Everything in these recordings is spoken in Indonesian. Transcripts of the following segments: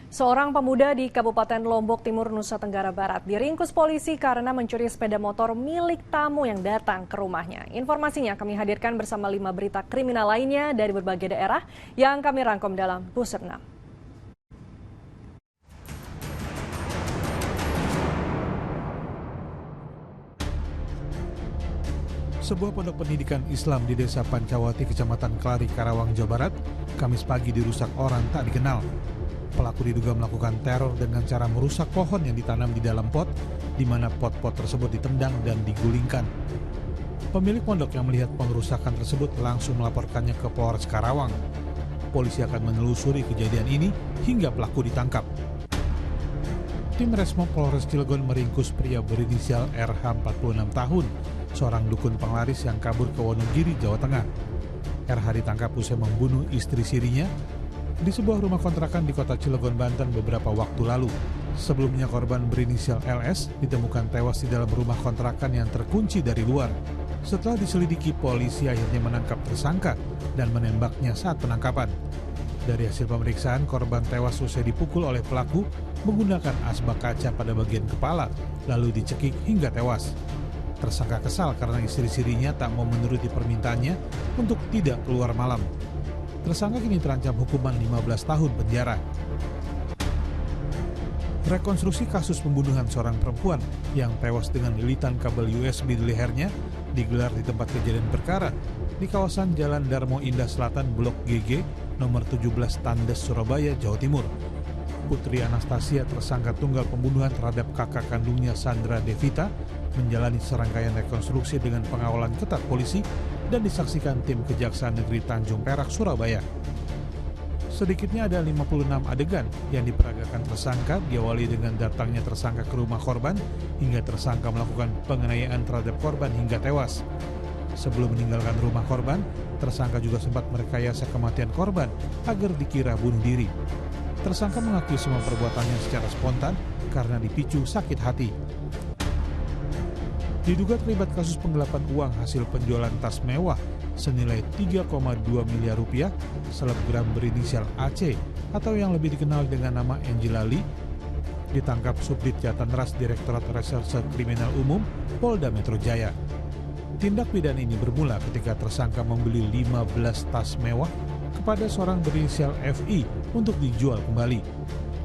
Seorang pemuda di Kabupaten Lombok Timur, Nusa Tenggara Barat diringkus polisi karena mencuri sepeda motor milik tamu yang datang ke rumahnya. Informasinya kami hadirkan bersama 5 berita kriminal lainnya dari berbagai daerah yang kami rangkum dalam Pusat 6. Sebuah pondok pendidikan Islam di Desa Pancawati, Kecamatan Kelari, Karawang, Jawa Barat, Kamis pagi dirusak orang tak dikenal. Pelaku diduga melakukan teror dengan cara merusak pohon yang ditanam di dalam pot, di mana pot-pot tersebut ditendang dan digulingkan. Pemilik pondok yang melihat pengerusakan tersebut langsung melaporkannya ke Polres Karawang. Polisi akan menelusuri kejadian ini hingga pelaku ditangkap. Tim Resmo Polres Cilegon meringkus pria berinisial RH 46 tahun, seorang dukun penglaris yang kabur ke Wonogiri, Jawa Tengah. RH ditangkap usai membunuh istri sirinya di sebuah rumah kontrakan di kota Cilegon, Banten beberapa waktu lalu. Sebelumnya korban berinisial LS ditemukan tewas di dalam rumah kontrakan yang terkunci dari luar. Setelah diselidiki, polisi akhirnya menangkap tersangka dan menembaknya saat penangkapan. Dari hasil pemeriksaan, korban tewas usai dipukul oleh pelaku menggunakan asbak kaca pada bagian kepala, lalu dicekik hingga tewas. Tersangka kesal karena istri-sirinya tak mau menuruti permintaannya untuk tidak keluar malam. Tersangka kini terancam hukuman 15 tahun penjara. Rekonstruksi kasus pembunuhan seorang perempuan yang tewas dengan lilitan kabel USB di lehernya digelar di tempat kejadian perkara di kawasan Jalan Darmo Indah Selatan, Blok GG, nomor 17 Tandes, Surabaya, Jawa Timur. Putri Anastasia, tersangka tunggal pembunuhan terhadap kakak kandungnya Sandra Devita, menjalani serangkaian rekonstruksi dengan pengawalan ketat polisi dan disaksikan tim Kejaksaan Negeri Tanjung Perak, Surabaya. Sedikitnya ada 56 adegan yang diperagakan tersangka, diawali dengan datangnya tersangka ke rumah korban hingga tersangka melakukan penganiayaan terhadap korban hingga tewas. Sebelum meninggalkan rumah korban, tersangka juga sempat merekayasa kematian korban agar dikira bunuh diri. Tersangka mengakui semua perbuatannya secara spontan karena dipicu sakit hati. Diduga terlibat kasus penggelapan uang hasil penjualan tas mewah senilai 3,2 miliar rupiah, selebgram berinisial AC atau yang lebih dikenal dengan nama Angela Lee ditangkap Subdit Jatanras Direktorat Reserse Kriminal Umum Polda Metro Jaya. Tindak pidana ini bermula ketika tersangka membeli 15 tas mewah kepada seorang berinisial FI untuk dijual kembali.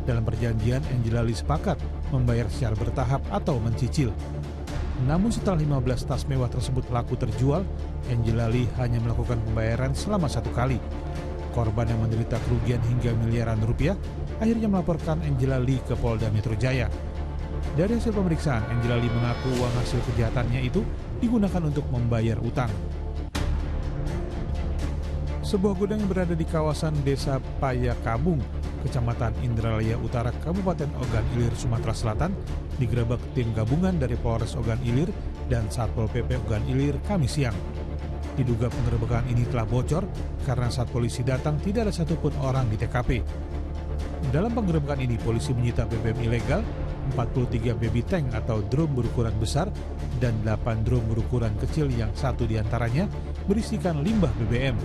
Dalam perjanjian, Angela Lee sepakat membayar secara bertahap atau mencicil. Namun setelah 15 tas mewah tersebut laku terjual, Angela Lee hanya melakukan pembayaran selama 1 kali. Korban yang menderita kerugian hingga miliaran rupiah akhirnya melaporkan Angela Lee ke Polda Metro Jaya. Dari hasil pemeriksaan, Angela Lee mengaku uang hasil kejahatannya itu digunakan untuk membayar utang. Sebuah gudang yang berada di kawasan Desa Payakabung, Kecamatan Indralaya Utara, Kabupaten Ogan Ilir, Sumatera Selatan, digerebek tim gabungan dari Polres Ogan Ilir dan Satpol PP Ogan Ilir Kamis siang. Diduga penggerebekan ini telah bocor karena saat polisi datang tidak ada satupun orang di TKP. Dalam penggerebekan ini, polisi menyita BBM ilegal, 43 baby tank atau drum berukuran besar, dan 8 drum berukuran kecil yang satu diantaranya berisikan limbah BBM.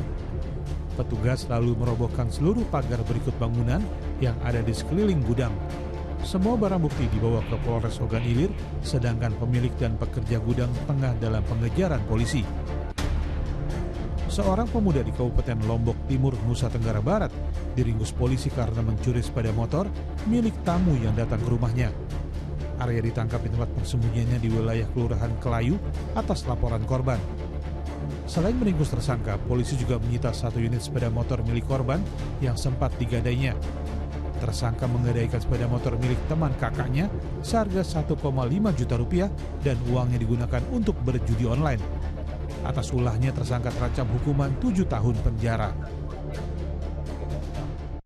Petugas lalu merobohkan seluruh pagar berikut bangunan yang ada di sekeliling gudang. Semua barang bukti dibawa ke Polres Ogan Ilir, sedangkan pemilik dan pekerja gudang tengah dalam pengejaran polisi. Seorang pemuda di Kabupaten Lombok Timur, Nusa Tenggara Barat, diringkus polisi karena mencuri sepeda motor milik tamu yang datang ke rumahnya. Arya ditangkap di tempat persembunyiannya di wilayah Kelurahan Kelayu atas laporan korban. Selain meringkus tersangka, polisi juga menyita 1 unit sepeda motor milik korban yang sempat digadainya. Tersangka menggadaikan sepeda motor milik teman kakaknya seharga 1,5 juta rupiah dan uangnya digunakan untuk berjudi online. Atas ulahnya, tersangka terancam hukuman 7 tahun penjara.